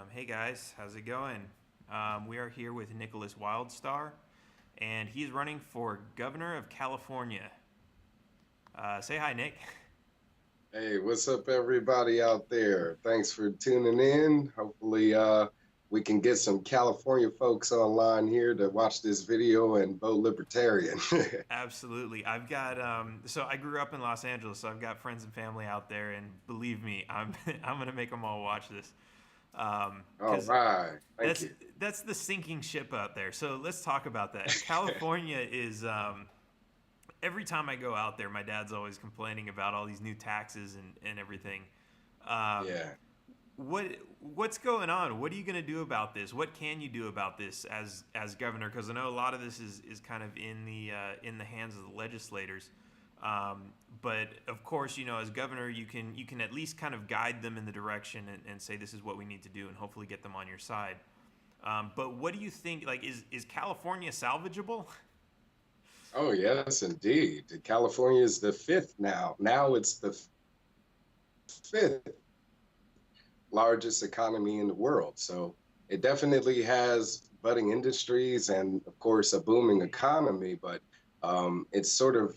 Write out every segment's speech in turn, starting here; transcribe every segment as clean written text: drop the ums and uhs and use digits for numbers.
Hey guys, how's it going? We are here with Nickolas Wildstar, and he's running for governor of California. Say hi, Nick. Hey, what's up, everybody out there? Thanks for tuning in. Hopefully, we can get some California folks online here to watch this video and vote libertarian. Absolutely. So I grew up in Los Angeles, so I've got friends and family out there, and believe me, I'm gonna make them all watch this. All Because right, thank that's you. that's the sinking ship out there. So let's talk about that. California is every time I go out there, my dad's always complaining about all these new taxes and everything. Um, Yeah. what what's going on? What are you going to do about this? What can you do about this as governor? Because I know a lot of this is kind of in the hands of the legislators. But of course, as governor, you can at least kind of guide them in the direction and say this is what we need to do, and hopefully get them on your side. But what do you think? Like, is California salvageable? Oh, yes, indeed. California is the fifth now. Now it's the fifth largest economy in the world. So it definitely has budding industries and, of course, a booming economy, but it sort of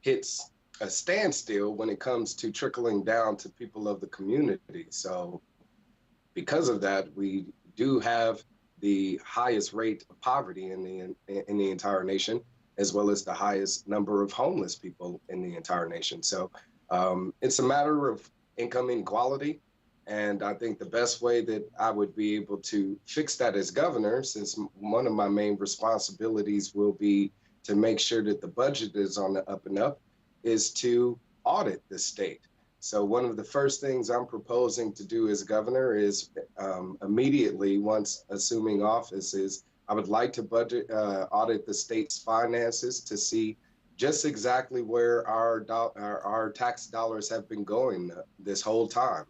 hits a standstill when it comes to trickling down to people of the community. So because of that, we do have the highest rate of poverty in the entire nation, as well as the highest number of homeless people in the entire nation. So it's a matter of income inequality. And I think the best way that I would be able to fix that as governor, since one of my main responsibilities will be to make sure that the budget is on the up and up, is to audit the state. So one of the first things I'm proposing to do as governor is immediately, once assuming office, is I would like to audit the state's finances to see just exactly where our tax dollars have been going this whole time.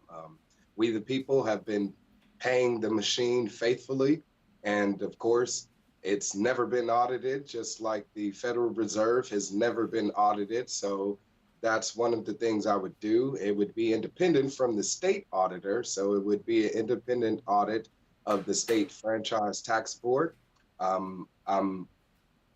We, the people, have been paying the machine faithfully. And of course, it's never been audited, just like the Federal Reserve has never been audited. So that's one of the things I would do. It would be independent from the state auditor. So it would be an independent audit of the state franchise tax board. I'm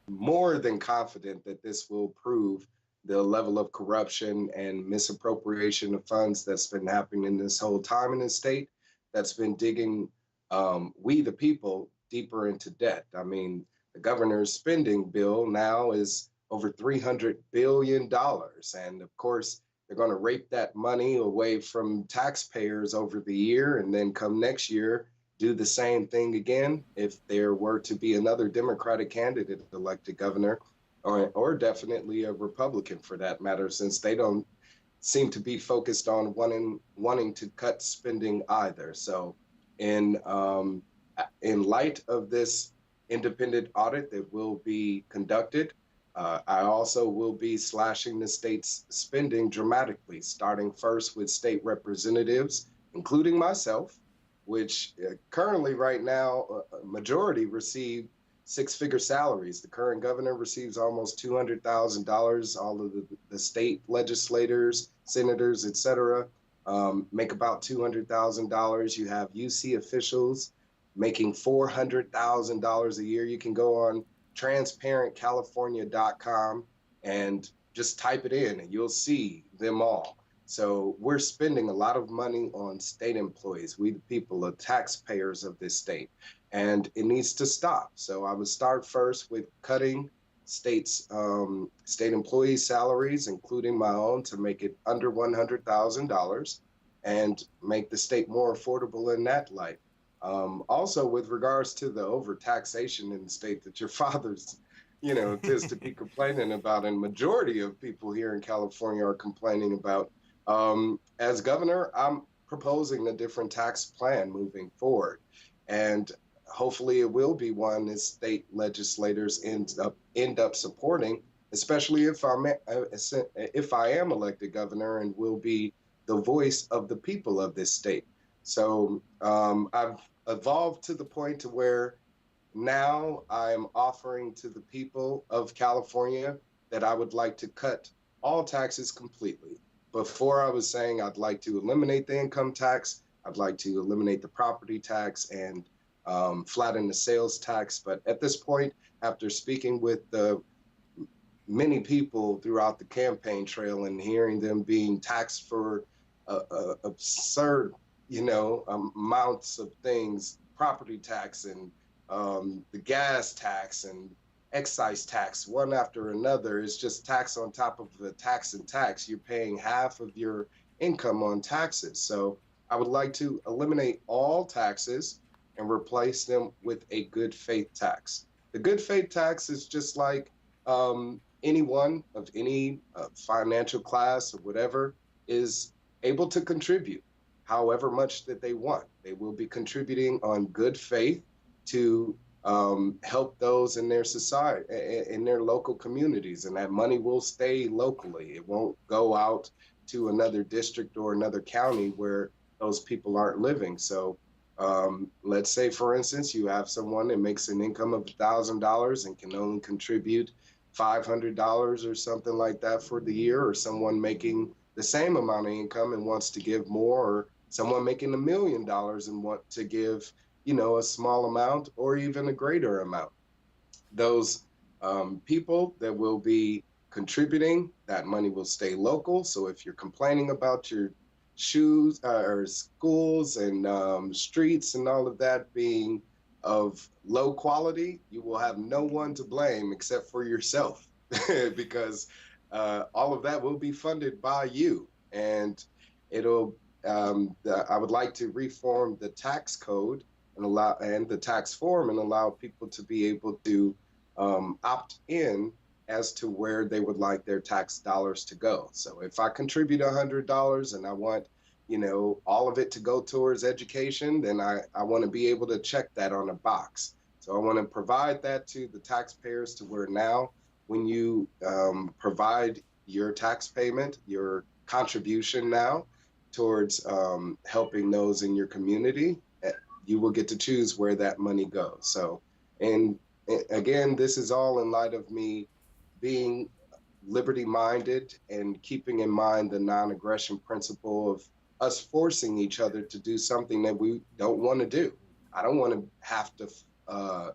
more than confident that this will prove the level of corruption and misappropriation of funds that's been happening this whole time in the state, that's been digging we, the people, deeper into debt. I mean, the governor's spending bill now is over $300 billion. And of course, they're going to rape that money away from taxpayers over the year, and then come next year, do the same thing again if there were to be another Democratic candidate elected governor, or definitely a Republican for that matter, since they don't seem to be focused on wanting to cut spending either. So in light of this independent audit that will be conducted, I also will be slashing the state's spending dramatically, starting first with state representatives, including myself, which currently right now, a majority receive six-figure salaries. The current governor receives almost $200,000. All of the state legislators, senators, et cetera, make about $200,000. You have UC officials making $400,000 a year. You can go on transparentcalifornia.com and just type it in and you'll see them all. So we're spending a lot of money on state employees. We, the people, are taxpayers of this state, and it needs to stop. So I would start first with cutting state employee salaries, including my own, to make it under $100,000 and make the state more affordable in that light. Also, with regards to the overtaxation in the state that your father's, tends to be complaining about, and majority of people here in California are complaining about. As governor, I'm proposing a different tax plan moving forward, and hopefully it will be one that state legislators end up supporting, especially if I am elected governor and will be the voice of the people of this state. So I've evolved to the point to where now I'm offering to the people of California that I would like to cut all taxes completely. Before, I was saying I'd like to eliminate the income tax. I'd like to eliminate the property tax and flatten the sales tax. But at this point, after speaking with many people throughout the campaign trail and hearing them being taxed for absurd, amounts of things, property tax and the gas tax and excise tax, one after another, is just tax on top of the tax and tax. You're paying half of your income on taxes. So I would like to eliminate all taxes and replace them with a good faith tax. The good faith tax is just like anyone of any financial class or whatever is able to contribute however much that they want. They will be contributing on good faith to help those in their society, in their local communities, and that money will stay locally. It won't go out to another district or another county where those people aren't living. So let's say, for instance, you have someone that makes an income of $1,000 and can only contribute $500 or something like that for the year, or someone making the same amount of income and wants to give more, or someone making $1 million and want to give, a small amount or even a greater amount. Those people that will be contributing, that money will stay local. So if you're complaining about your shoes or schools and streets and all of that being of low quality, you will have no one to blame except for yourself because all of that will be funded by you. And it'll I would like to reform the tax code and the tax form and allow people to be able to opt in as to where they would like their tax dollars to go. So if I contribute $100 and I want, all of it to go towards education, then I want to be able to check that on a box. So I want to provide that to the taxpayers to where now when you provide your tax payment, your contribution now towards helping those in your community, you will get to choose where that money goes. So, and again, this is all in light of me being liberty-minded and keeping in mind the non-aggression principle of us forcing each other to do something that we don't want to do. I don't want to have to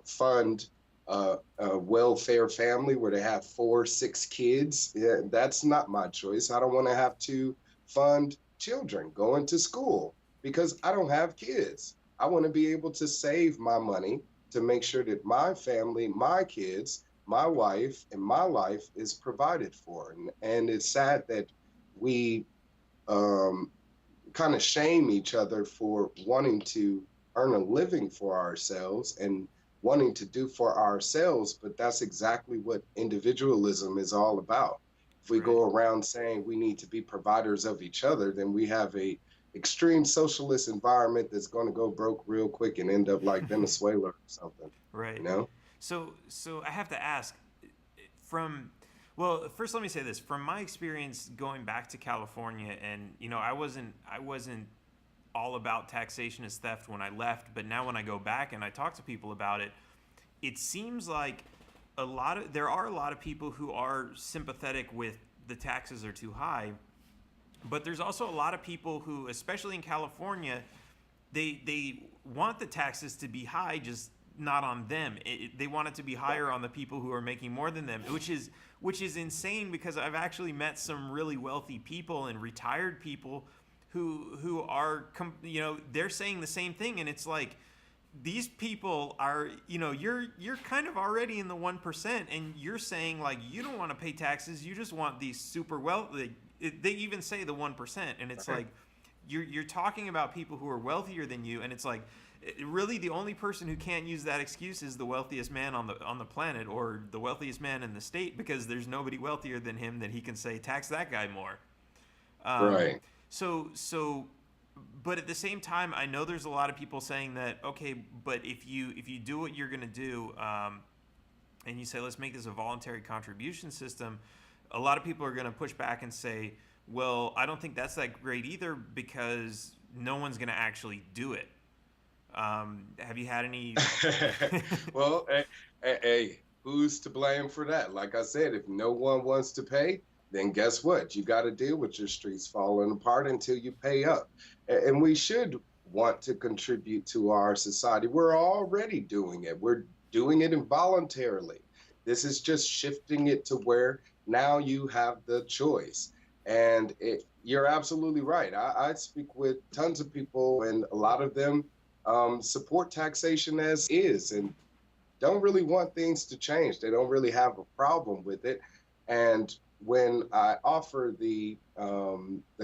fund a welfare family where they have 4, 6 kids. Yeah, that's not my choice. I don't want to have to fund children going to school because I don't have kids. I want to be able to save my money to make sure that my family, my kids, my wife, and my life is provided for. And it's sad that we kind of shame each other for wanting to earn a living for ourselves and wanting to do for ourselves, but that's exactly what individualism is all about. If we go around saying we need to be providers of each other, then we have a extreme socialist environment that's going to go broke real quick and end up like Venezuela or something. Right. So I have to ask, well, first let me say this. From my experience going back to California, and I wasn't all about taxation as theft when I left, but now when I go back and I talk to people about it, it seems like there are a lot of people who are sympathetic with the taxes are too high, but there's also a lot of people who, especially in California, they want the taxes to be high, just not on them. They want it to be higher on the people who are making more than them, which is insane, because I've actually met some really wealthy people and retired people who are, they're saying the same thing, and it's like, these people are, you're kind of already in the 1%, and you're saying like you don't want to pay taxes, you just want these super wealthy. They even say the 1%, and it's like you're talking about people who are wealthier than you, and it's like really the only person who can't use that excuse is the wealthiest man on the planet, or the wealthiest man in the state, because there's nobody wealthier than him that he can say tax that guy more. Right. So, but at the same time, I know there's a lot of people saying that, okay, but if you do what you're going to do, and you say, let's make this a voluntary contribution system, a lot of people are going to push back and say, well, I don't think that's that great either, because no one's going to actually do it. Have you had any? Well, hey, who's to blame for that? Like I said, if no one wants to pay, then guess what? You got to deal with your streets falling apart until you pay up. And we should want to contribute to our society. We're already doing it. We're doing it involuntarily. This is just shifting it to where now you have the choice. And you're absolutely right. I speak with tons of people, and a lot of them support taxation as is and don't really want things to change. They don't really have a problem with it. And when I offer the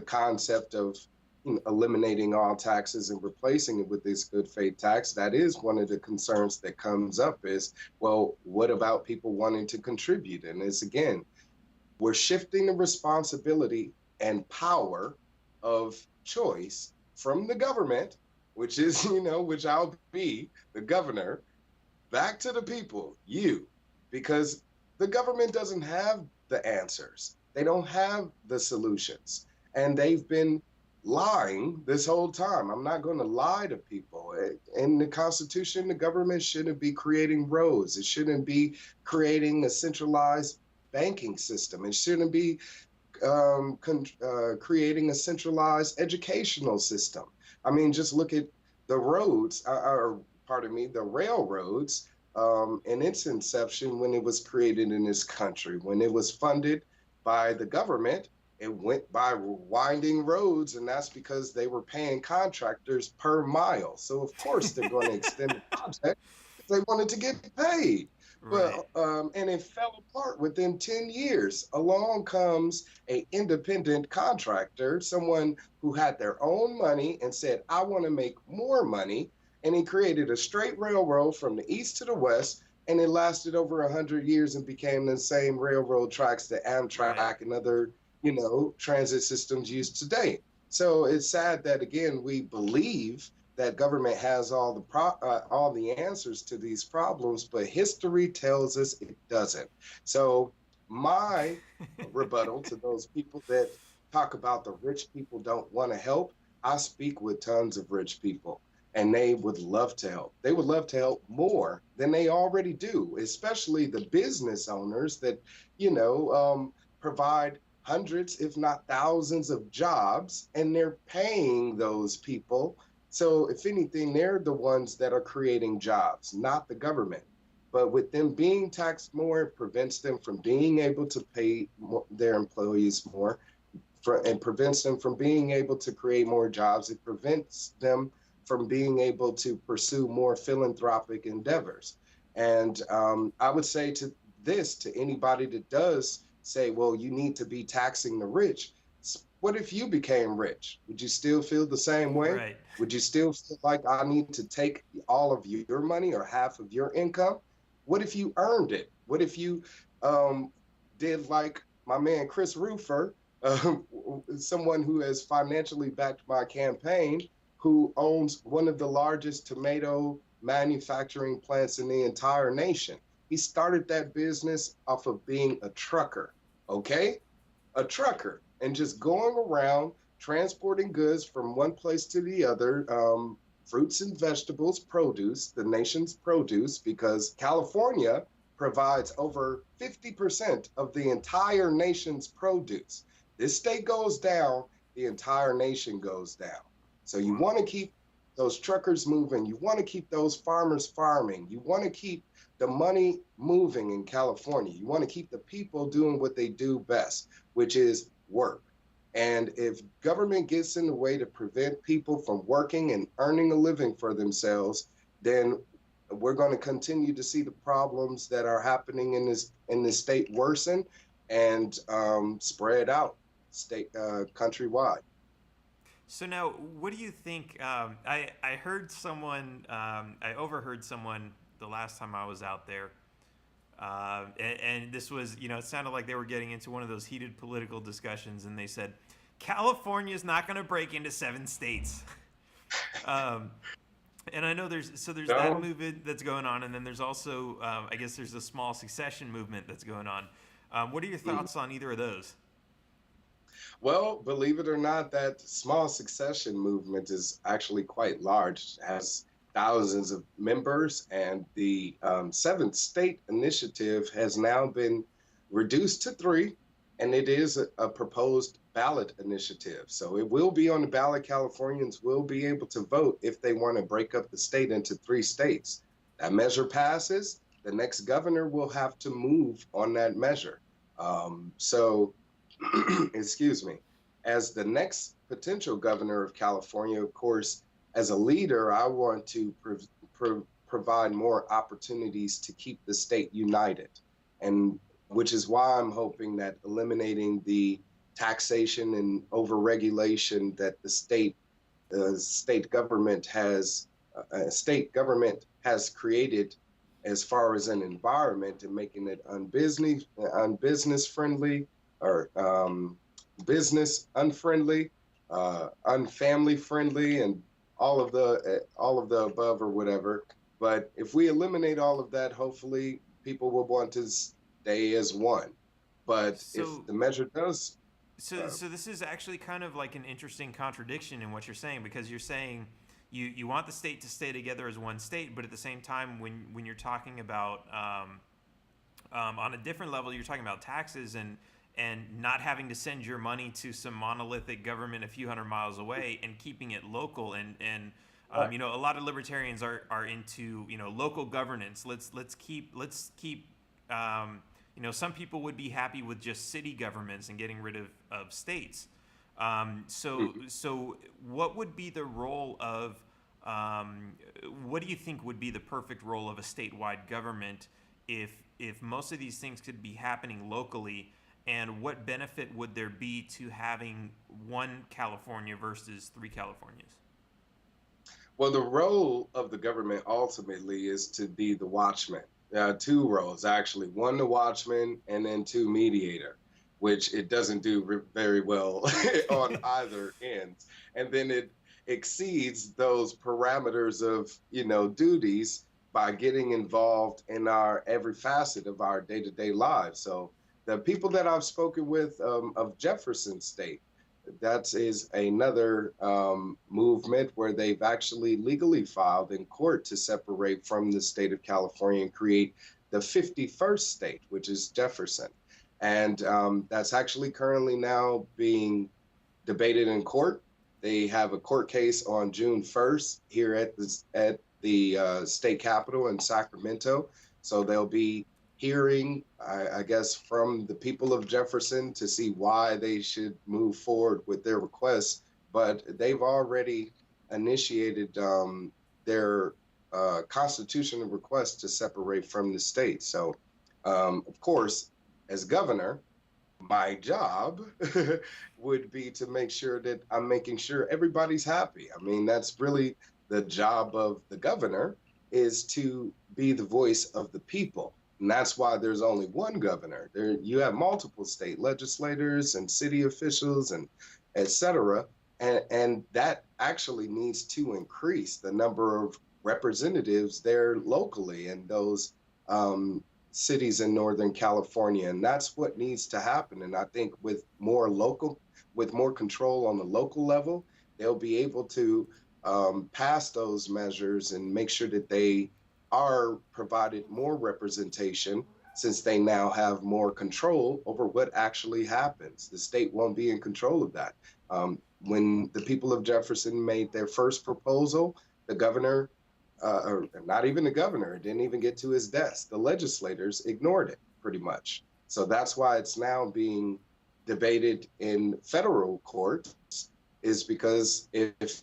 concept of eliminating all taxes and replacing it with this good faith tax, that is one of the concerns that comes up is, well, what about people wanting to contribute? And it's, again, we're shifting the responsibility and power of choice from the government, which is, which I'll be the governor, back to the people, you, because the government doesn't have the answers. They don't have the solutions. And they've been lying this whole time. I'm not going to lie to people. In the Constitution, the government shouldn't be creating roads. It shouldn't be creating a centralized banking system. It shouldn't be creating a centralized educational system. I mean, just look at the roads, the railroads in its inception when it was created in this country. When it was funded by the government, it went by winding roads, and that's because they were paying contractors per mile. So of course they're going to extend the project if they wanted to get paid. Right. But and it fell apart within 10 years. Along comes an independent contractor, someone who had their own money and said, I want to make more money. And he created a straight railroad from the east to the west, and it lasted over 100 years and became the same railroad tracks that Amtrak and other, transit systems use today. So it's sad that, again, we believe that government has all the answers to these problems, but history tells us it doesn't. So my rebuttal to those people that talk about the rich people don't want to help, I speak with tons of rich people, and they would love to help. They would love to help more than they already do, especially the business owners that, provide hundreds, if not thousands of jobs, and they're paying those people. So if anything, they're the ones that are creating jobs, not the government. But with them being taxed more, it prevents them from being able to pay their employees more, and prevents them from being able to create more jobs. It prevents them from being able to pursue more philanthropic endeavors. And I would say to anybody that does say, well, you need to be taxing the rich. What if you became rich? Would you still feel the same way? Right. Would you still feel like I need to take all of your money or half of your income? What if you earned it? What if you did like my man Chris Roofer, someone who has financially backed my campaign, who owns one of the largest tomato manufacturing plants in the entire nation. He started that business off of being a trucker, okay? A trucker, and just going around transporting goods from one place to the other, fruits and vegetables, produce, the nation's produce, because California provides over 50% of the entire nation's produce. This state goes down, the entire nation goes down. So you want to keep those truckers moving. You want to keep those farmers farming. You want to keep the money moving in California. You want to keep the people doing what they do best, which is work. And if government gets in the way to prevent people from working and earning a living for themselves, then we're going to continue to see the problems that are happening in this state worsen and spread out countrywide. So now, what do you think? I heard someone, I overheard someone the last time I was out there, and this was, it sounded like they were getting into one of those heated political discussions, and they said, California's not going to break into 7 states. And I know there's that movement that's going on, and then there's also, I guess there's a small succession movement that's going on. What are your thoughts on either of those? Well, believe it or not, that small succession movement is actually quite large. It has thousands of members, and the 7th state initiative has now been reduced to 3. and it is a proposed ballot initiative. So it will be on the ballot. Californians will be able to vote if they want to break up the state into 3 states. That measure passes, the next governor will have to move on that measure. So, excuse me, as the next potential governor of California, of course, as a leader, I want to provide more opportunities to keep the state united. And which is why I'm hoping that eliminating the taxation and overregulation that the state government has created as far as an environment, and making it unbusiness friendly, or business unfriendly, unfamily friendly, and all of the above or whatever. But if we eliminate all of that, hopefully people will want to stay as one. But if the measure does, so this is actually kind of like an interesting contradiction in what you're saying, because you're saying you want the state to stay together as one state, but at the same time, when you're talking about on a different level, you're talking about taxes and not having to send your money to some monolithic government a few hundred miles away, and keeping it local. And right. you know, a lot of libertarians are into, you know, local governance. Let's keep you know, some people would be happy with just city governments and getting rid of states. So what would be the role of, what do you think would be the perfect role of a statewide government if most of these things could be happening locally? And what benefit would there be to having one California versus 3 Californias? Well, the role of the government ultimately is to be the watchman. 2 roles, actually. 1, the watchman, and then 2, mediator, which it doesn't do very well on either end. And then it exceeds those parameters of, you know, duties by getting involved in every facet of our day-to-day lives. So the people that I've spoken with of Jefferson State, that is another movement where they've actually legally filed in court to separate from the state of California and create the 51st state, which is Jefferson. And that's actually currently now being debated in court. They have a court case on June 1st here at the state capitol in Sacramento. So they'll be hearing, I guess, from the people of Jefferson to see why they should move forward with their requests. But they've already initiated their constitutional request to separate from the state. So, of course, as governor, my job would be to make sure that I'm making sure everybody's happy. I mean, that's really the job of the governor, is to be the voice of the people. And that's why there's only one governor. You have multiple state legislators and city officials and et cetera. And that actually needs to increase the number of representatives there locally in those cities in Northern California. And that's what needs to happen. And I think with more control on the local level, they'll be able to pass those measures and make sure that they are provided more representation, since they now have more control over what actually happens. The state won't be in control of that. When the people of Jefferson made their first proposal, the governor, or not even the governor, it didn't even get to his desk. The legislators ignored it pretty much. So that's why it's now being debated in federal courts, is because if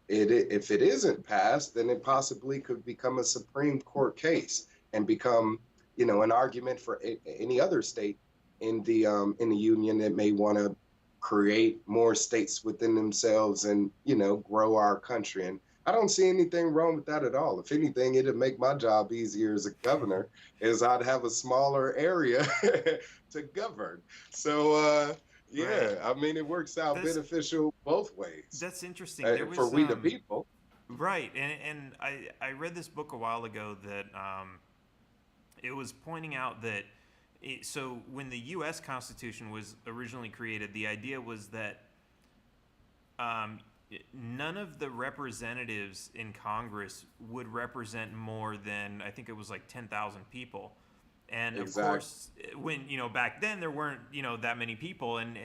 it isn't passed, then it possibly could become a Supreme Court case and become, you know, an argument for any other state in the union that may want to create more states within themselves and, you know, grow our country. And I don't see anything wrong with that at all. If anything, it'd make my job easier as a governor, as I'd have a smaller area to govern. So, yeah, right. I mean, it works out beneficial both ways. That's interesting. For we the people. Right. And I read this book a while ago that it was pointing out that so when the U.S. Constitution was originally created, the idea was that none of the representatives in Congress would represent more than, I think it was like 10,000 people. And of Exactly. course, when back then there weren't that many people, and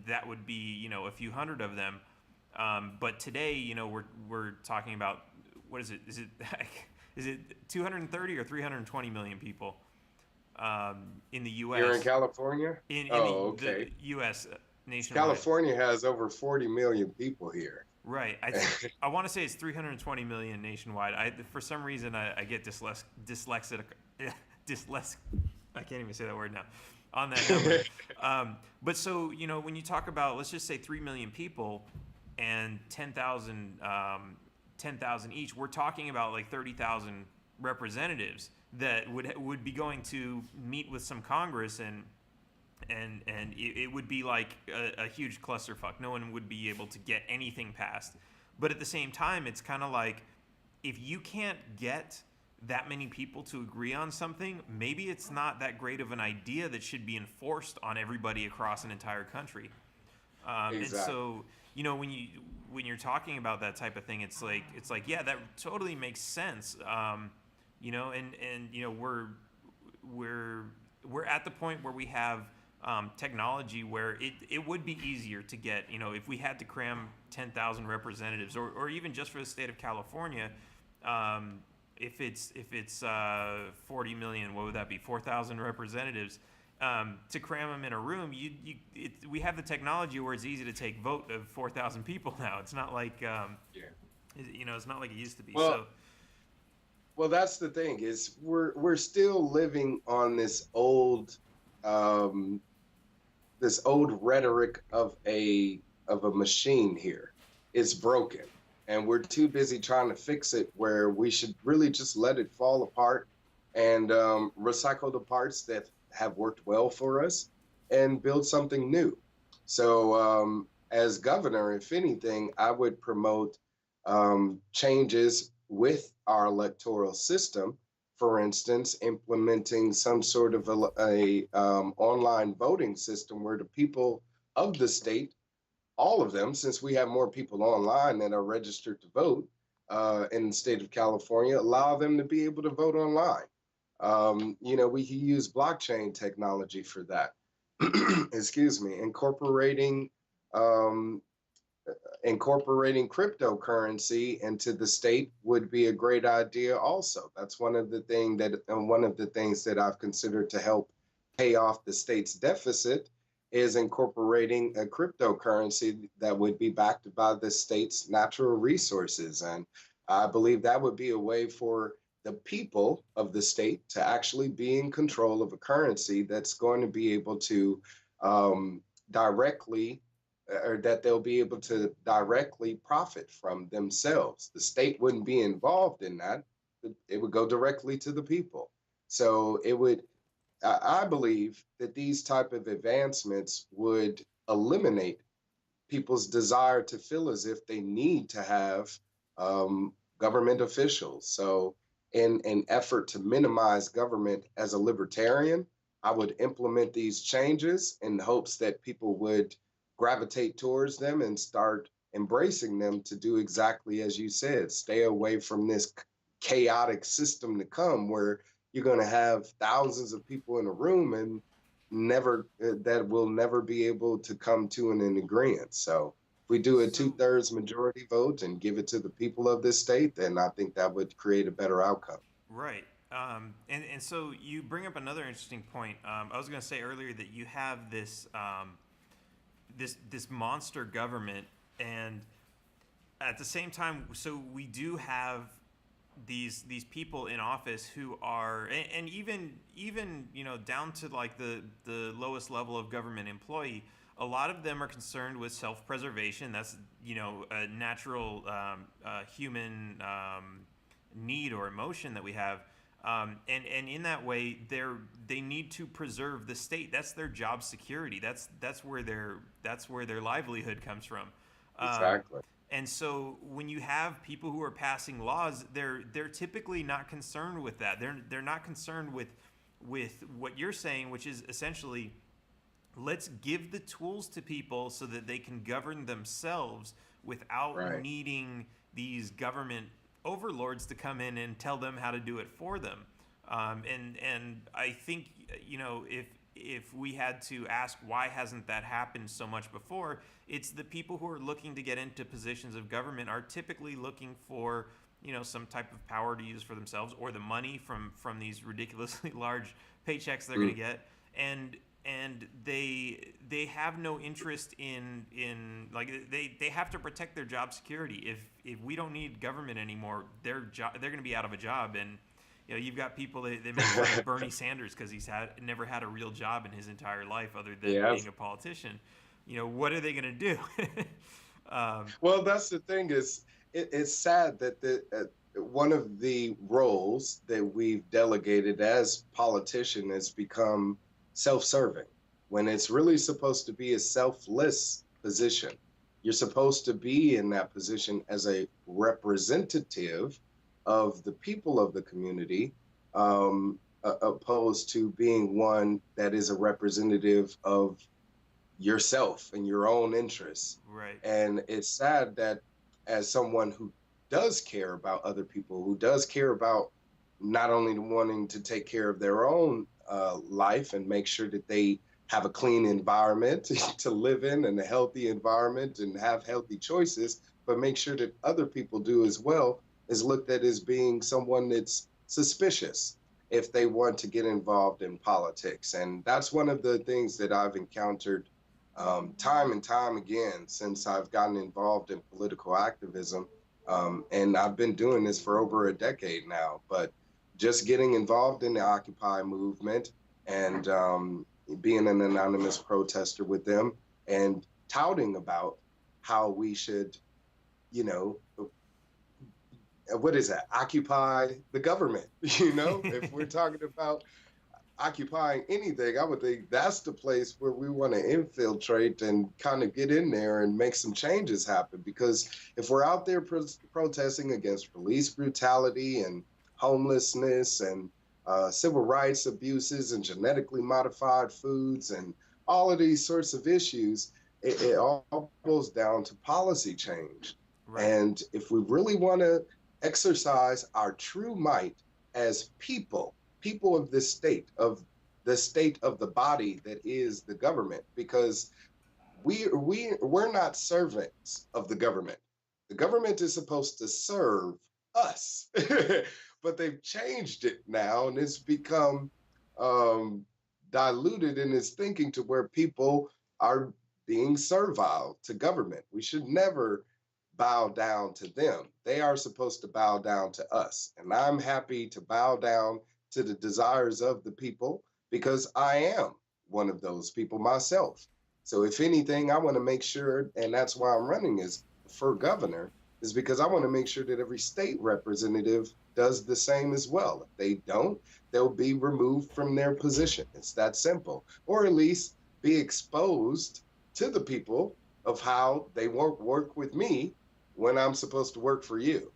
that would be a few hundred of them. But today, we're talking about, what is it? Is it 230 or 320 million people in the Here in U.S. California? in Oh, the okay. U.S. Nationwide. California has over 40 million people here. Right. I want to say it's 320 million nationwide. For some reason I get dyslexic. Dyslexic. I can't even say that word now. On that number. But so when you talk about, let's just say 3 million people and 10,000 each, we're talking about like 30,000 representatives that would be going to meet with some Congress, and it would be like a huge clusterfuck. No one would be able to get anything passed. But at the same time, it's kind of like, if you can't get that many people to agree on something, maybe it's not that great of an idea that should be enforced on everybody across an entire country. Exactly. And so, when you're talking about that type of thing, it's like, yeah, that totally makes sense. We're at the point where we have technology where it would be easier to get, if we had to cram 10,000 representatives, or even just for the state of California, if it's 40 million, what would that be? 4,000 representatives. To cram them in a room, we have the technology where it's easy to take vote of 4,000 people now. It's not like it's not like it used to be. Well, that's the thing, is we're still living on this old rhetoric of a machine here. It's broken, and we're too busy trying to fix it, where we should really just let it fall apart and recycle the parts that have worked well for us and build something new. So as governor, if anything, I would promote changes with our electoral system. For instance, implementing some sort of a online voting system where the people of the state, all of them, since we have more people online that are registered to vote in the state of California, allow them to be able to vote online. We can use blockchain technology for that. Excuse me, incorporating cryptocurrency into the state would be a great idea also. That's one of the things that I've considered to help pay off the state's deficit, is incorporating a cryptocurrency that would be backed by the state's natural resources. And I believe that would be a way for the people of the state to actually be in control of a currency that's going to be able to directly, or that they'll be able to directly profit from themselves. The state wouldn't be involved in that. It would go directly to the people. So I believe that these type of advancements would eliminate people's desire to feel as if they need to have government officials. So in an effort to minimize government, as a libertarian, I would implement these changes in hopes that people would gravitate towards them and start embracing them to do exactly as you said, stay away from this chaotic system to come, where you're going to have thousands of people in a room and that will never be able to come to an agreement. So if we do a 2/3 majority vote and give it to the people of this state, then I think that would create a better outcome. Right. And so you bring up another interesting point. I was going to say earlier that you have this this monster government, and at the same time, so we do have these people in office who are, and even down to like the lowest level of government employee, a lot of them are concerned with self-preservation. That's a natural human need or emotion that we have, and in that way they need to preserve the state. That's their job security. That's where their livelihood comes from. Exactly. And so when you have people who are passing laws, they're typically not concerned with that. They're not concerned with what you're saying, which is essentially, let's give the tools to people so that they can govern themselves without needing these government overlords to come in and tell them how to do it for them. And I think, you know, if we had to ask why hasn't that happened so much before, it's the people who are looking to get into positions of government are typically looking for, you know, some type of power to use for themselves, or the money from these ridiculously large paychecks they're going to get, and they have no interest in like they have to protect their job security. If we don't need government anymore, they're going to be out of a job. And you know, you've got people they make fun of Bernie Sanders because he's never had a real job in his entire life other than being a politician. You know, what are they going to do? Well, that's the thing is, it's sad that one of the roles that we've delegated as politician has become self-serving, when it's really supposed to be a selfless position. You're supposed to be in that position as a representative of the people of the community, opposed to being one that is a representative of yourself and your own interests. Right. And it's sad that as someone who does care about other people, who does care about not only wanting to take care of their own life and make sure that they have a clean environment to live in and a healthy environment and have healthy choices, but make sure that other people do as well, is looked at as being someone that's suspicious if they want to get involved in politics. And that's one of the things that I've encountered time and time again since I've gotten involved in political activism. And I've been doing this for over a decade now, but just getting involved in the Occupy movement and being an anonymous protester with them and touting about how we should, you know, what is that? Occupy the government, you know? If we're talking about occupying anything, I would think that's the place where we want to infiltrate and kind of get in there and make some changes happen. Because if we're out there protesting against police brutality and homelessness and civil rights abuses and genetically modified foods and all of these sorts of issues, it all boils down to policy change. Right. And if we really want to exercise our true might as people of this state, of the body that is the government, because we're not servants of the government. The government is supposed to serve us, but they've changed it now, and it's become diluted in its thinking to where people are being servile to government. We should never bow down to them. They are supposed to bow down to us. And I'm happy to bow down to the desires of the people because I am one of those people myself. So if anything, I want to make sure, and that's why I'm running is for governor, is because I want to make sure that every state representative does the same as well. If they don't, they'll be removed from their position. It's that simple. Or at least be exposed to the people of how they won't work with me when I'm supposed to work for you.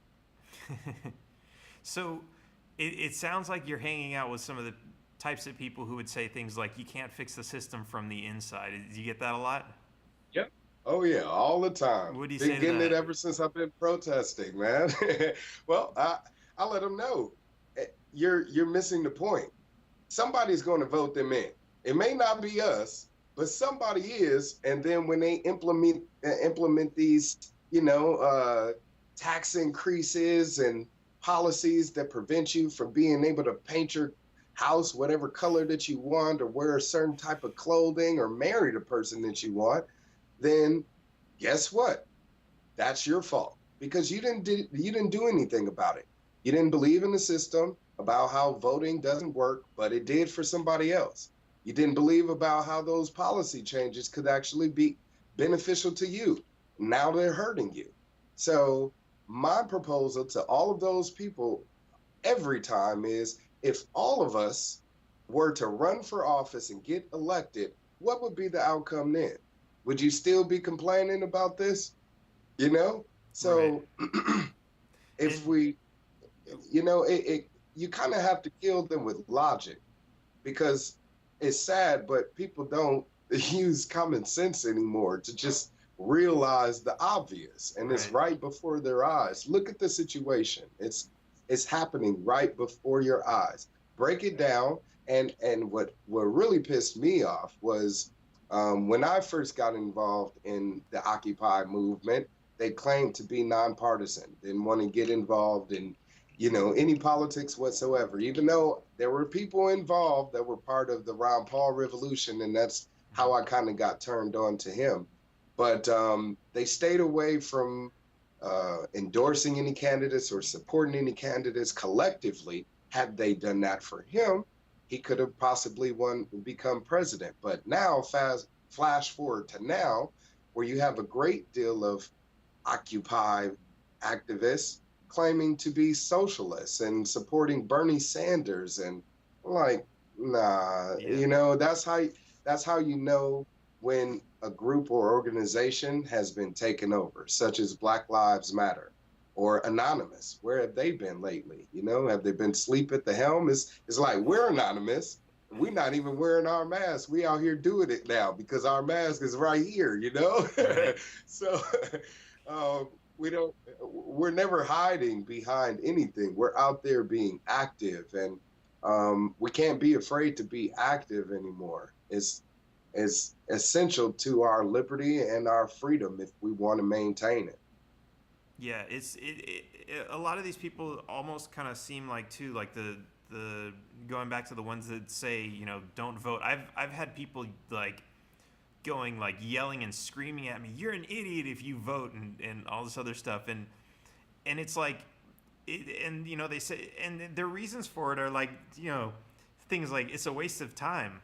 So it sounds like you're hanging out with some of the types of people who would say things like, you can't fix the system from the inside. Do you get that a lot? Yep. Oh, yeah, all the time. What do you been say to getting that? it ever since I've been protesting, man. Well, I let them know, you're missing the point. Somebody's going to vote them in. It may not be us, but somebody is. And then when they implement these, tax increases and policies that prevent you from being able to paint your house whatever color that you want, or wear a certain type of clothing, or marry the person that you want, then guess what? That's your fault, because you didn't do anything about it. You didn't believe in the system about how voting doesn't work, but it did for somebody else. You didn't believe about how those policy changes could actually be beneficial to you. Now they're hurting you. So my proposal to all of those people every time is, if all of us were to run for office and get elected, what would be the outcome then? Would you still be complaining about this? So right. If we, you kind of have to kill them with logic, because it's sad, but people don't use common sense anymore to just realize the obvious, and it's right before their eyes. Look at the situation. It's happening right before your eyes. break it down. And what really pissed me off was when I first got involved in the Occupy movement, they claimed to be nonpartisan, didn't want to get involved in, any politics whatsoever, even though there were people involved that were part of the Ron Paul revolution, and that's how I kind of got turned on to him. But they stayed away from endorsing any candidates or supporting any candidates collectively. Had they done that for him, he could have possibly become president. But now, flash forward to now, where you have a great deal of Occupy activists claiming to be socialists and supporting Bernie Sanders, and like, nah, that's how you know when a group or organization has been taken over, such as Black Lives Matter or Anonymous. Where have they been lately? Have they been asleep at the helm? It's like, we're anonymous. We're not even wearing our masks. We out here doing it now because our mask is right here, Right. So we're never hiding behind anything. We're out there being active, and we can't be afraid to be active anymore. It's essential to our liberty and our freedom if we want to maintain it. Yeah, a lot of these people almost kind of seem like too, like the going back to the ones that say, don't vote. I've had people like going, like, yelling and screaming at me, "You're an idiot if you vote," and all this other stuff, and it's like, they say, and their reasons for it are like, things like it's a waste of time.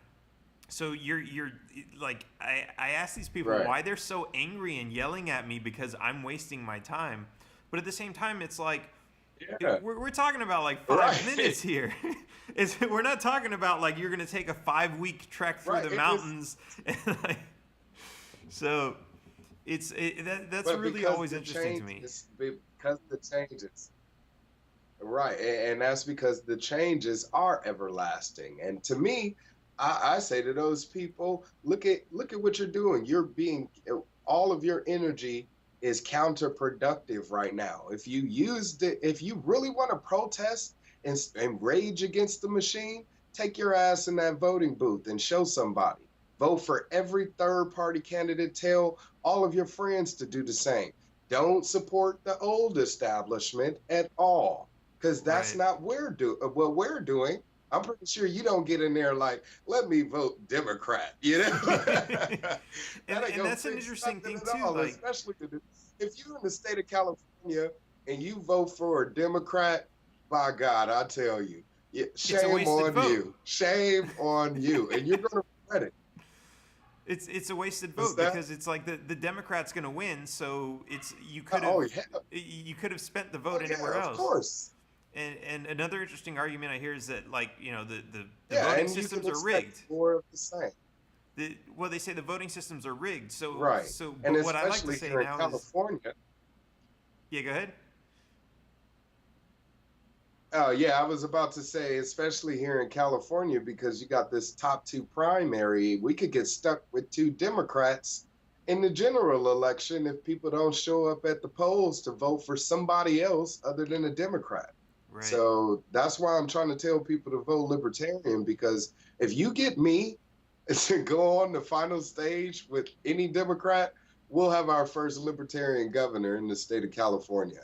So you're like, I ask these people Right. why they're so angry and yelling at me because I'm wasting my time, but at the same time, it's like, Yeah. we're talking about like 5 Right. minutes here. We're not talking about like you're gonna take a 5-week trek through Right. the mountains. And like, so that's But really because always the interesting to me. changes, because the changes, right, and that's because the changes are everlasting. And to me, I say to those people, look at what you're doing. All of your energy is counterproductive right now. If you really want to protest and rage against the machine, take your ass in that voting booth and show somebody. Vote for every third party candidate. Tell all of your friends to do the same. Don't support the old establishment at all, because that's Right. not what we're doing. I'm pretty sure you don't get in there like, let me vote Democrat. That and ain't gonna that's an fix interesting nothing thing at too. all, Like, especially if you're in the state of California and you vote for a Democrat. By God, I tell you, it's a shame wasted on vote. you. Shame on you. And you're going to regret it. It's a wasted What's vote that? because it's like the Democrat's gonna win, so you could Oh, have yeah. have spent the vote anywhere Yeah, of else. course. And another interesting argument I hear is that, like, the Yeah, voting and you systems can are expect rigged. more of the same. Well, they say the voting systems are rigged. Right. And But what I like to especially say here in now is, California. yeah, go ahead. Oh, yeah, I was about to say, especially here in California, because you got this top two primary, we could get stuck with two Democrats in the general election if people don't show up at the polls to vote for somebody else other than a Democrat. Right. So that's why I'm trying to tell people to vote Libertarian, because if you get me to go on the final stage with any Democrat, we'll have our first Libertarian governor in the state of California.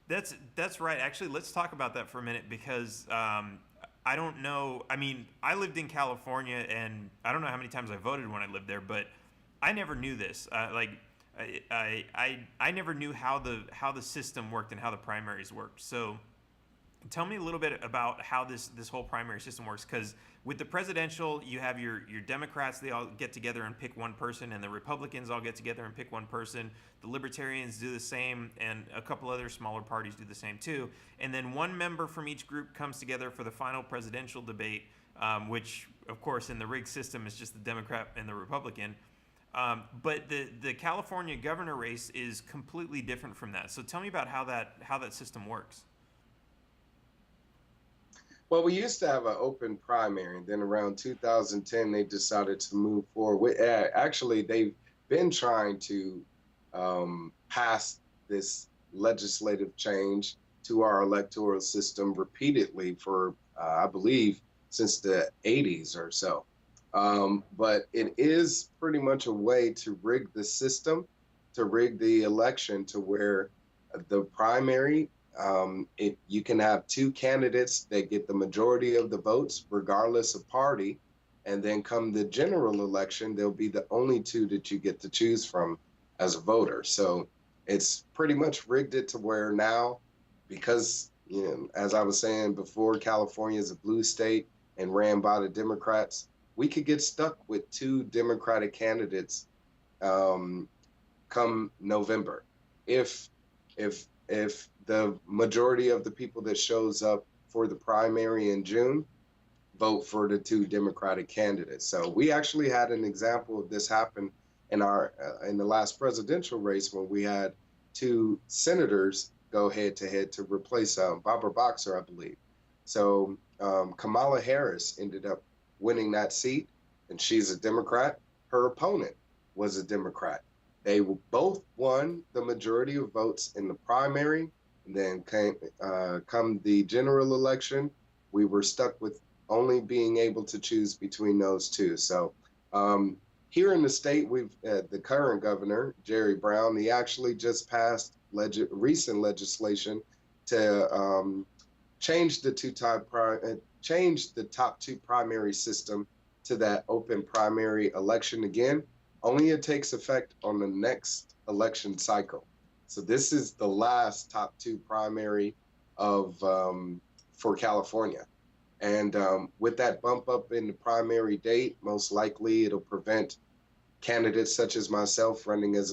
That's right. Actually, let's talk about that for a minute because I don't know. I mean, I lived in California, and I don't know how many times I voted when I lived there, but I never knew this. I never knew how the system worked and how the primaries worked. So tell me a little bit about how this whole primary system works, because with the presidential, you have your Democrats, they all get together and pick one person, and the Republicans all get together and pick one person. The Libertarians do the same, and a couple other smaller parties do the same too. And then one member from each group comes together for the final presidential debate, which, of course, in the rigged system is just the Democrat and the Republican. But the California governor race is completely different from that. So tell me about how that system works. Well, we used to have an open primary, and then around 2010, they decided to move forward. Actually, they've been trying to pass this legislative change to our electoral system repeatedly for I believe since the 80s or so. But it is pretty much a way to rig the system, to rig the election to where the primary, you can have two candidates that get the majority of the votes, regardless of party. And then come the general election, they'll be the only two that you get to choose from as a voter. So it's pretty much rigged it to where now, because, as I was saying before, California is a blue state and ran by the Democrats, we could get stuck with two Democratic candidates come November. If the majority of the people that shows up for the primary in June vote for the two Democratic candidates. So we actually had an example of this happen in the last presidential race when we had two senators go head to head to replace Barbara Boxer, I believe. So Kamala Harris ended up winning that seat, and she's a Democrat. Her opponent was a Democrat. They both won the majority of votes in the primary, and then come the general election, we were stuck with only being able to choose between those two. So here in the state, the current governor, Jerry Brown, he actually just passed recent legislation to change the top two primary system to that open primary election again. Only it takes effect on the next election cycle. So this is the last top two primary for California. And with that bump up in the primary date, most likely it'll prevent candidates such as myself running on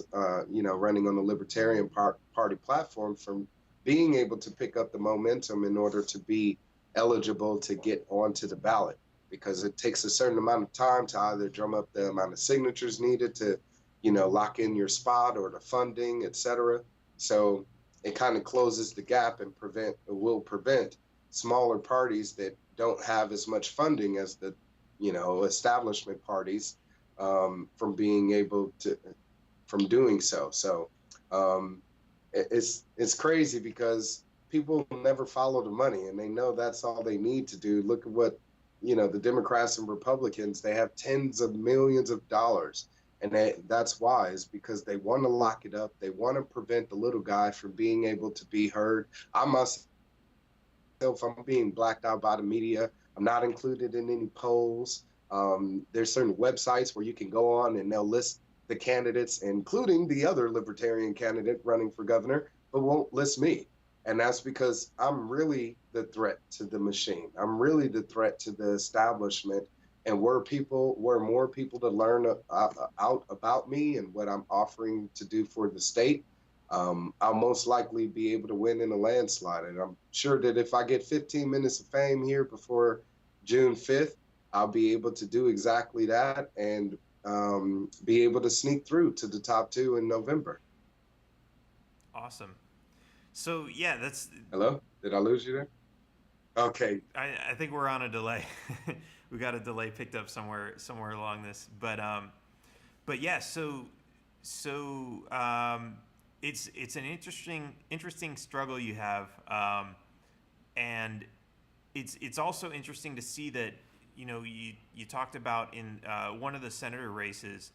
the Libertarian Party platform from being able to pick up the momentum in order to be eligible to get onto the ballot, because it takes a certain amount of time to either drum up the amount of signatures needed to, lock in your spot, or the funding, etc. So it kind of closes the gap and will prevent smaller parties that don't have as much funding as the, establishment parties from doing so. So it's crazy because people never follow the money, and they know that's all they need to do. Look at what, the Democrats and Republicans, they have tens of millions of dollars. And that's why, is because they want to lock it up. They want to prevent the little guy from being able to be heard. I myself, I'm being blacked out by the media. I'm not included in any polls. There's certain websites where you can go on and they'll list the candidates, including the other libertarian candidate running for governor, but won't list me. And that's because I'm really the threat to the machine. I'm really the threat to the establishment. And were more people to learn out about me and what I'm offering to do for the state, I'll most likely be able to win in a landslide. And I'm sure that if I get 15 minutes of fame here before June 5th, I'll be able to do exactly that and be able to sneak through to the top two in November. Awesome. So yeah, that's. Hello? Did I lose you there? Okay. I think we're on a delay. We got a delay picked up somewhere along this, but yeah. So it's an interesting struggle you have, and it's also interesting to see that you talked about in one of the senator races,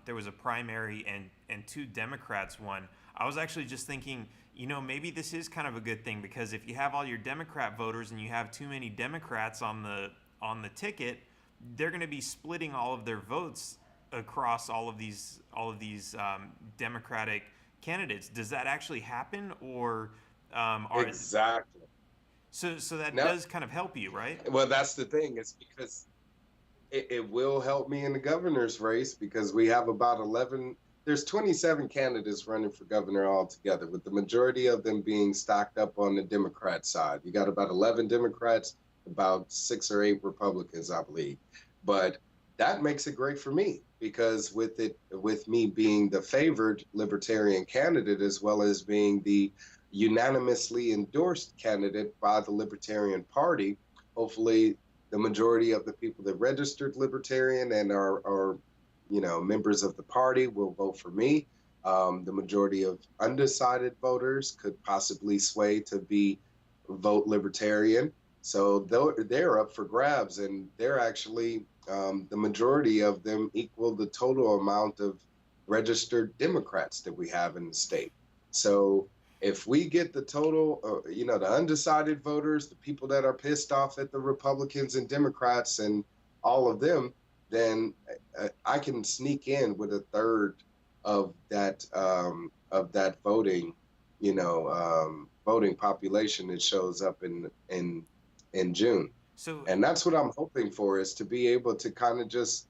there was a primary and two Democrats won. I was actually just thinking, maybe this is kind of a good thing, because if you have all your Democrat voters and you have too many Democrats on the ticket, they're going to be splitting all of their votes across all of these Democratic candidates. Does that actually happen, or exactly? So that does kind of help you, right? Well, that's the thing. It's because it will help me in the governor's race, because we have about 11. There's 27 candidates running for governor altogether, with the majority of them being stacked up on the Democrat side. You got about 11 Democrats, about 6 or 8 Republicans, I believe. But that makes it great for me, because with me being the favored libertarian candidate, as well as being the unanimously endorsed candidate by the Libertarian Party, hopefully the majority of the people that registered libertarian and are members of the party will vote for me. The majority of undecided voters could possibly sway to vote libertarian. So they're up for grabs, and they're actually the majority of them equal the total amount of registered Democrats that we have in the state. So if we get the total, the undecided voters, the people that are pissed off at the Republicans and Democrats and all of them, then I can sneak in with a third of that voting, voting population that shows up in June. So And that's what I'm hoping for, is to be able to kind of just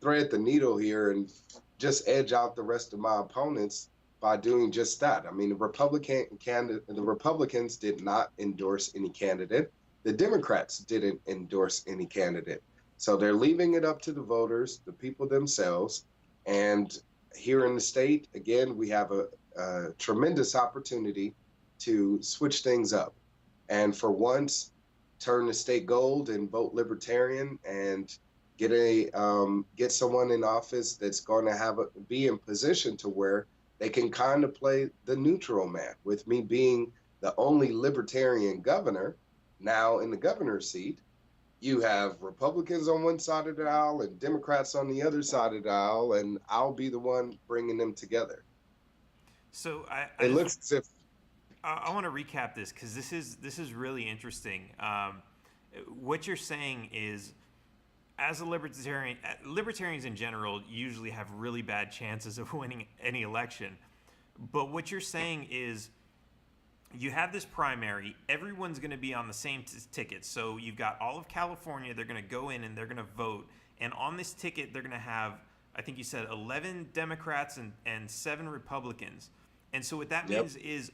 thread the needle here and just edge out the rest of my opponents by doing just that. I mean, the Republicans did not endorse any candidate. The Democrats didn't endorse any candidate. So they're leaving it up to the voters, the people themselves. And here in the state, again, we have a tremendous opportunity to switch things up. And for once, turn the state gold and vote libertarian and get someone in office that's going to be in position to where they can kind of play the neutral man. With me being the only libertarian governor now in the governor's seat, you have Republicans on one side of the aisle and Democrats on the other side of the aisle, and I'll be the one bringing them together. So it looks as if I want to recap this because this is really interesting. What you're saying is, as a libertarian, libertarians in general usually have really bad chances of winning any election. But what you're saying is, you have this primary, everyone's going to be on the same ticket. So you've got all of California, they're going to go in and they're going to vote. And on this ticket, they're going to have, I think you said 11 Democrats and 7 Republicans. And so what that means is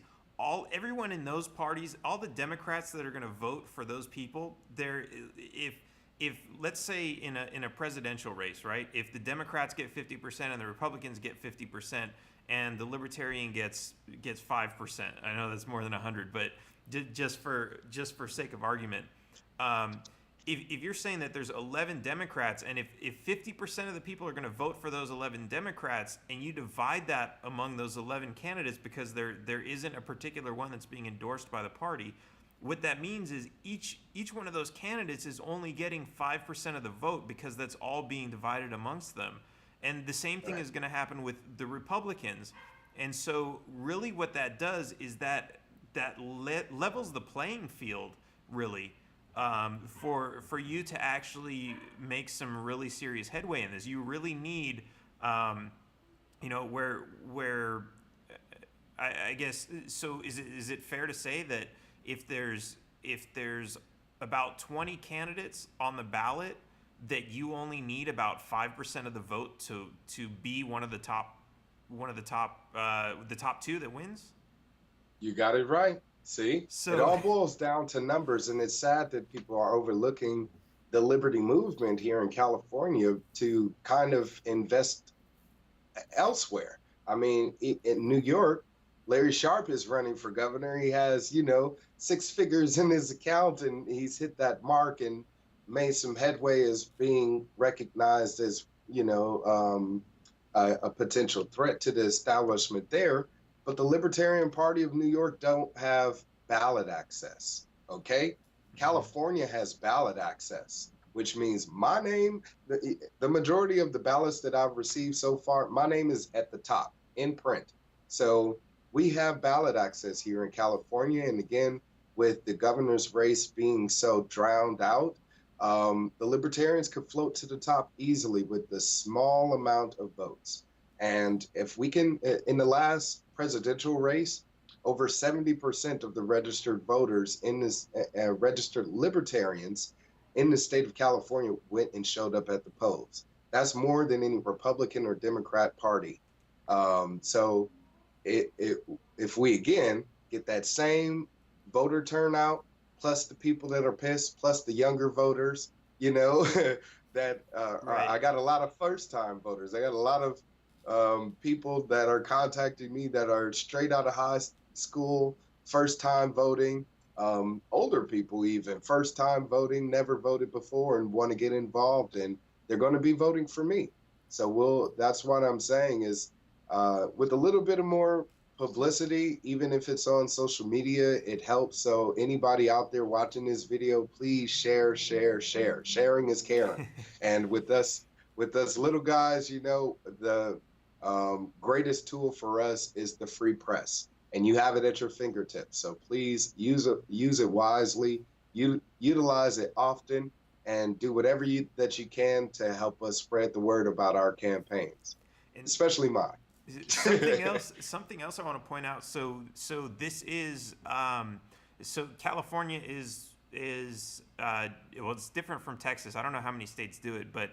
everyone in those parties, all the Democrats that are going to vote for those people, if let's say in a presidential race, right? If the Democrats get 50% and the Republicans get 50%, and the Libertarian gets 5%. I know that's more than 100, but just for sake of argument, if you're saying that there's 11 Democrats, and if 50% of the people are going to vote for those 11 Democrats, and you divide that among those 11 candidates because there isn't a particular one that's being endorsed by the party, what that means is each one of those candidates is only getting 5% of the vote because that's all being divided amongst them. And the same thing is going to happen with the Republicans. And so really what that does is that levels the playing field, really, for you to actually make some really serious headway in this. You really need, where I guess, so is it fair to say that if there's about 20 candidates on the ballot, that you only need about 5% of the vote to be the top two that wins? You got it right. See, it all boils down to numbers, and it's sad that people are overlooking the liberty movement here in California to kind of invest elsewhere. I mean, in New York, Larry Sharp is running for governor. He has, 6 figures in his account, and he's hit that mark and made some headway as being recognized as, a potential threat to the establishment there. But the Libertarian Party of New York don't have ballot access, okay? California has ballot access, which means my name, the majority of the ballots that I've received so far, my name is at the top in print. So we have ballot access here in California. And again, with the governor's race being so drowned out, the Libertarians could float to the top easily with the small amount of votes. And if we can, in the last presidential race, over 70% of the registered voters in this, registered Libertarians in the state of California went and showed up at the polls. That's more than any Republican or Democrat party. So if we, again, get that same voter turnout, plus the people that are pissed, plus the younger voters, that right. I got a lot of first-time voters. I got a lot of people that are contacting me that are straight out of high school, first-time voting, older people even, first-time voting, never voted before and want to get involved, and they're going to be voting for me. So that's what I'm saying is with a little bit of more publicity, even if it's on social media, it helps. So anybody out there watching this video, please share, share, share. Sharing is caring. And with us little guys, you know, the greatest tool for us is the free press, and you have it at your fingertips. So please use it wisely, utilize it often, and do whatever that you can to help us spread the word about our campaigns, And especially mine. something else I want to point out. So this is so California is well, it's different from Texas. I don't know how many states do it, but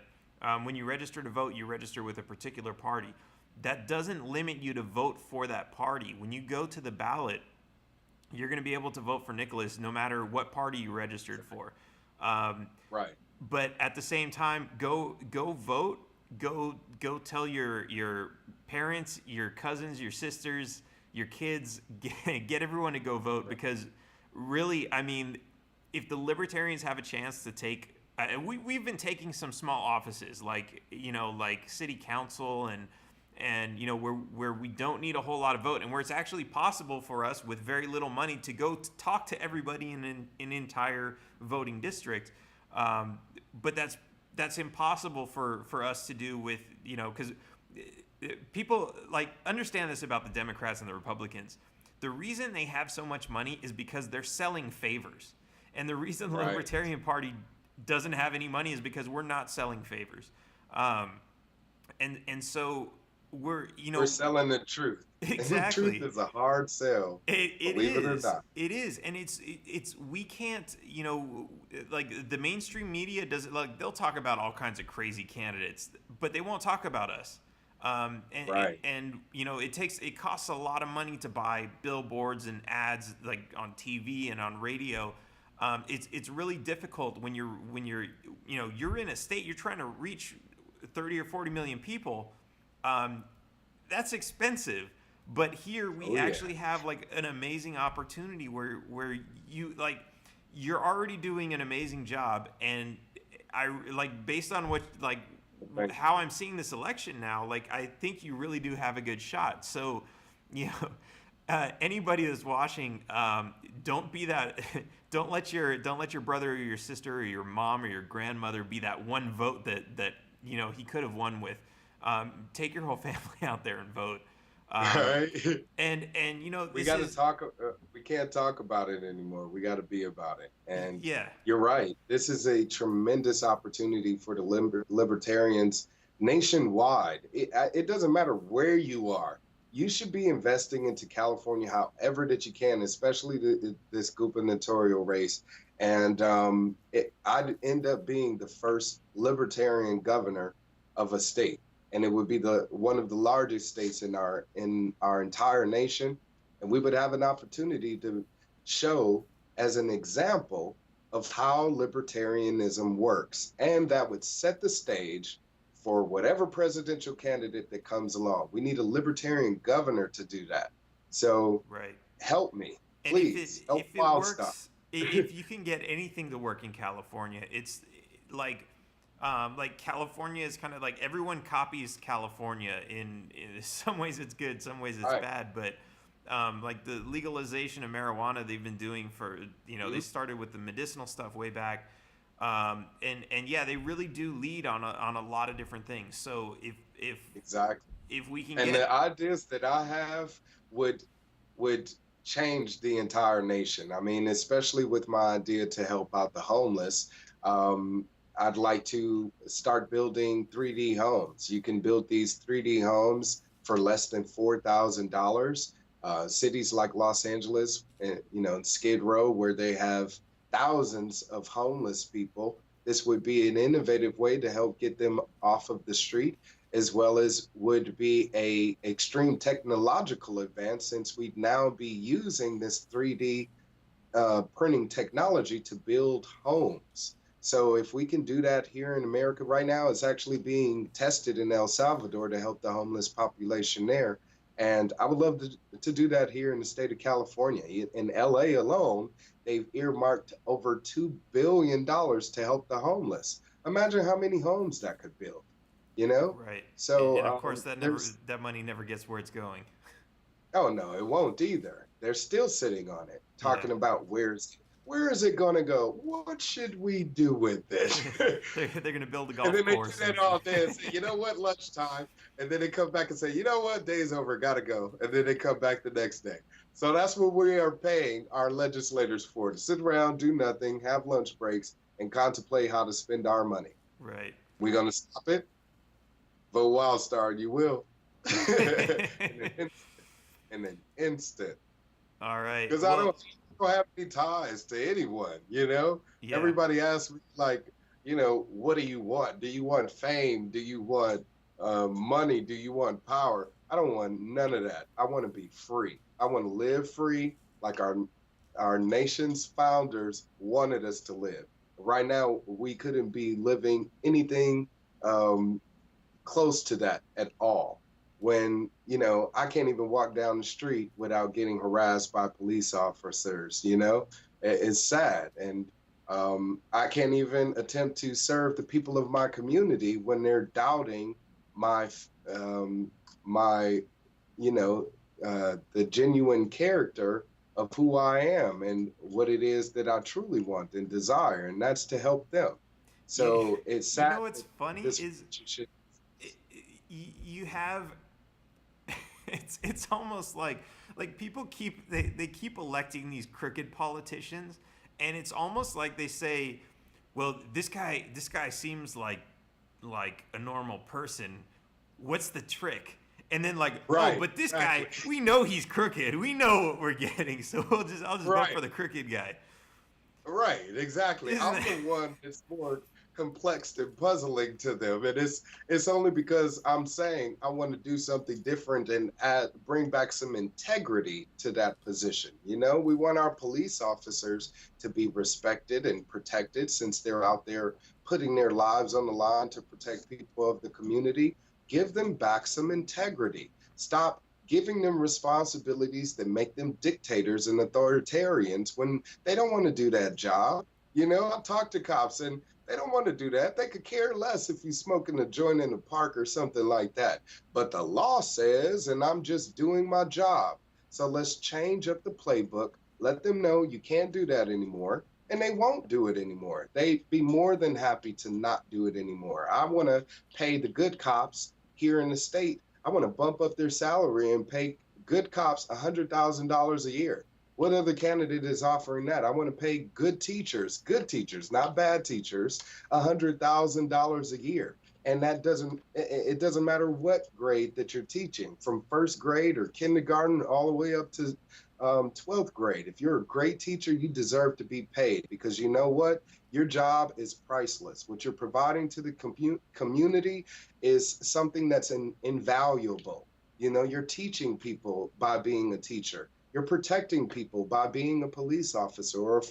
when you register to vote, you register with a particular party. That doesn't limit you to vote for that party. When you go to the ballot, you're going to be able to vote for Nickolas no matter what party you registered for. Right. But at the same time, go vote. Go tell your parents, your cousins, your sisters, your kids, get everyone to go vote, because really, I mean, if the libertarians have a chance to take, we've been taking some small offices like, you know, like city council and you know, where we don't need a whole lot of vote, and where it's actually possible for us with very little money to go talk to everybody in an entire voting district. But that's impossible for us to do with, you know, because people like understand this about the Democrats and the Republicans. The reason they have so much money is because they're selling favors, and the reason the Libertarian Party doesn't have any money is because we're not selling favors, and so we're selling the truth. Exactly. And the truth is a hard sell. Believe it or not. It is, and it's we can't, you know, like the mainstream media doesn't, like, they'll talk about all kinds of crazy candidates, but they won't talk about us. And you know, it costs a lot of money to buy billboards and ads like on TV and on radio. It's really difficult when you're you know, you're in a state, you're trying to reach 30 or 40 million people. That's expensive. But here we actually have like an amazing opportunity where you, like, you're already doing an amazing job, and I like, based on what, like, how I'm seeing this election now, like, I think you really do have a good shot. So, you know, anybody that's watching, don't be that. Don't let your brother or your sister or your mom or your grandmother be that one vote that you know he could have won with. Take your whole family out there and vote. Right. And you know, we got to talk. We can't talk about it anymore. We got to be about it. And yeah, you're right. This is a tremendous opportunity for the libertarians nationwide. It doesn't matter where you are. You should be investing into California however that you can, especially this gubernatorial race. And I'd end up being the first libertarian governor of a state. And it would be one of the largest states in our entire nation, and we would have an opportunity to show as an example of how libertarianism works, and that would set the stage for whatever presidential candidate that comes along. We need a libertarian governor to do that. So help me, please. And if it works, if you can get anything to work in California, it's like California is kind of like, everyone copies California in some ways it's good, some ways it's bad, but like the legalization of marijuana they've been doing for, you know, they started with the medicinal stuff way back, and yeah, they really do lead on a lot of different things. So if we can and the ideas that I have would change the entire nation. I mean, especially with my idea to help out the homeless. I'd like to start building 3D homes. You can build these 3D homes for less than $4,000. Cities like Los Angeles, you know, and Skid Row, where they have thousands of homeless people, this would be an innovative way to help get them off of the street, as well as would be a extreme technological advance, since we'd now be using this 3D printing technology to build homes. So if we can do that here in America right now, it's actually being tested in El Salvador to help the homeless population there. And I would love to do that here in the state of California. In LA alone, they've earmarked over $2 billion to help the homeless. Imagine how many homes that could build, you know? Right. So, and of course, that money never gets where it's going. Oh no, it won't either. They're still sitting on it, Yeah. talking about where is it going to go? What should we do with it? They're gonna build a And golf then they do course and that all day and say, you know what, lunchtime. And then they come back and say, you know what, day's over, gotta go. And then they come back the next day. So that's what we are paying our legislators for, to sit around, do nothing, have lunch breaks, and contemplate how to spend our money. right. We're going to stop it? Vote Wildstar, and you will. In an instant. All right. Because Well, I don't have any ties to anyone, you know? yeah. Everybody asks me, like, you know, what do you want? Do you want fame? Do you want money? Do you want power? I don't want none of that. I want to be free. I want to live free like our nation's founders wanted us to live. Right now, we couldn't be living anything close to that at all. When, you know, I can't even walk down the street without getting harassed by police officers, you know? It's sad. And I can't even attempt to serve the people of my community when they're doubting my, my, you know, the genuine character of who I am and what it is that I truly want and desire, and that's to help them. So it's sad. You know what's funny this is relationship- you have it's almost like people they keep electing these crooked politicians, and it's almost like they say, well, this guy seems like a normal person. What's the trick? And then like, Right, oh, but this exactly. guy, we know he's crooked. We know what we're getting, so I'll just vote Right. for the crooked guy. Right, exactly. Isn't I'm that- the one that's more complex and puzzling to them, and it's only because I'm saying I want to do something different and bring back some integrity to that position. You know, we want our police officers to be respected and protected since they're out there putting their lives on the line to protect people of the community. Give them back some integrity. Stop giving them responsibilities that make them dictators and authoritarians when they don't want to do that job. You know, I talk to cops and they don't want to do that. They could care less if you're smoking a joint in the park or something like that. But the law says, and I'm just doing my job. So let's change up the playbook. Let them know you can't do that anymore. And they won't do it anymore. They'd be more than happy to not do it anymore. I want to pay the good cops here in the state. I want to bump up their salary and pay good cops $100,000 a year. What other candidate is offering that? I want to pay good teachers, not bad teachers, $100,000 a year. And that it doesn't matter what grade that you're teaching, from first grade or kindergarten all the way up to 12th grade. If you're a great teacher, you deserve to be paid, because you know what? Your job is priceless. What you're providing to the community is something that's invaluable. You know, you're teaching people by being a teacher. You're protecting people by being a police officer or a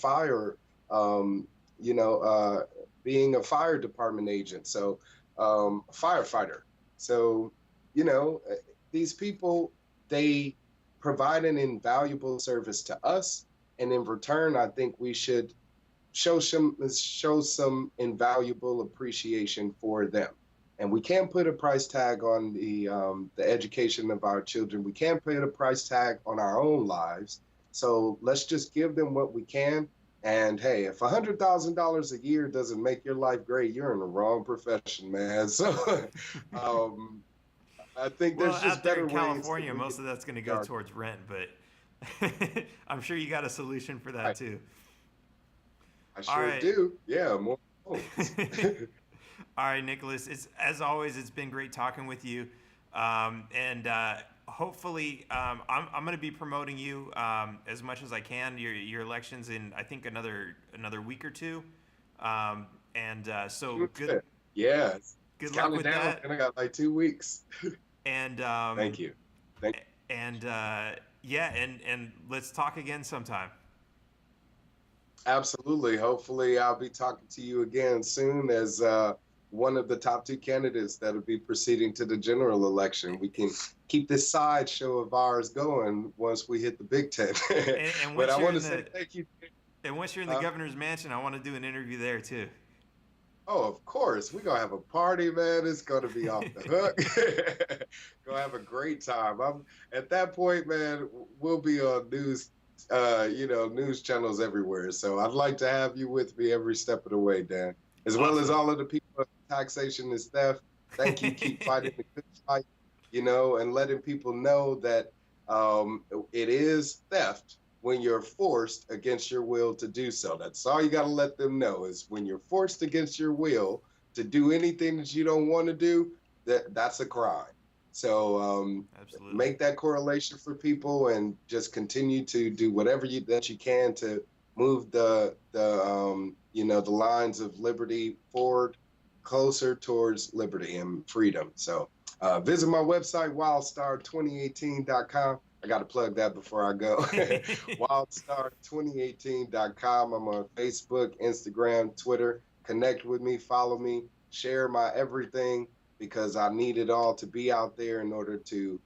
being a fire department agent. So, firefighter. So, you know, these people, they provide an invaluable service to us. And in return, I think we should show some invaluable appreciation for them. And we can't put a price tag on the education of our children. We can't put a price tag on our own lives. So let's just give them what we can. And hey, if $100,000 a year doesn't make your life great, you're in the wrong profession, man. So I think there's just out there better in ways. California, most of that's going to go towards rent, but I'm sure you got a solution for that too. I sure do. Yeah, more. All right, Nickolas. It's, as always, it's been great talking with you, and hopefully, I'm going to be promoting you as much as I can. Your election's in, I think, another week or two, so good. Yeah. Good luck with that. And I got like 2 weeks. And thank you. And and let's talk again sometime. Absolutely. Hopefully, I'll be talking to you again soon as one of the top 2 candidates that'll be proceeding to the general election. We can keep this sideshow of ours going once we hit the Big Ten. And but I want to say thank you. And once you're in the governor's mansion, I want to do an interview there too. Oh, of course. We're gonna have a party, man. It's gonna be off the hook. Gonna have a great time. I'm at that point, man, we'll be on news news channels everywhere. So I'd like to have you with me every step of the way, Dan. As well as Awesome. all of the people at Taxation is Theft. Thank you. Keep fighting the good fight, and letting people know that it is theft when you're forced against your will to do so. That's all you got to let them know, is when you're forced against your will to do anything that you don't want to do, that's a crime. So Absolutely. make that correlation for people and just continue to do whatever that you can to move the lines of liberty forward, closer towards liberty and freedom. So visit my website, wildstar2018.com. I got to plug that before I go. Wildstar2018.com. I'm on Facebook, Instagram, Twitter. Connect with me, follow me, share my everything, because I need it all to be out there in order to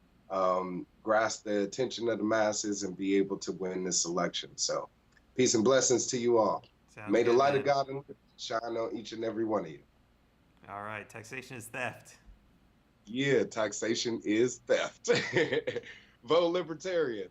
grasp the attention of the masses and be able to win this election. So peace and blessings to you all. Sounds May the good, light man. of God shine on each and every one of you. All right. Taxation is theft. Yeah, taxation is theft. Vote libertarian.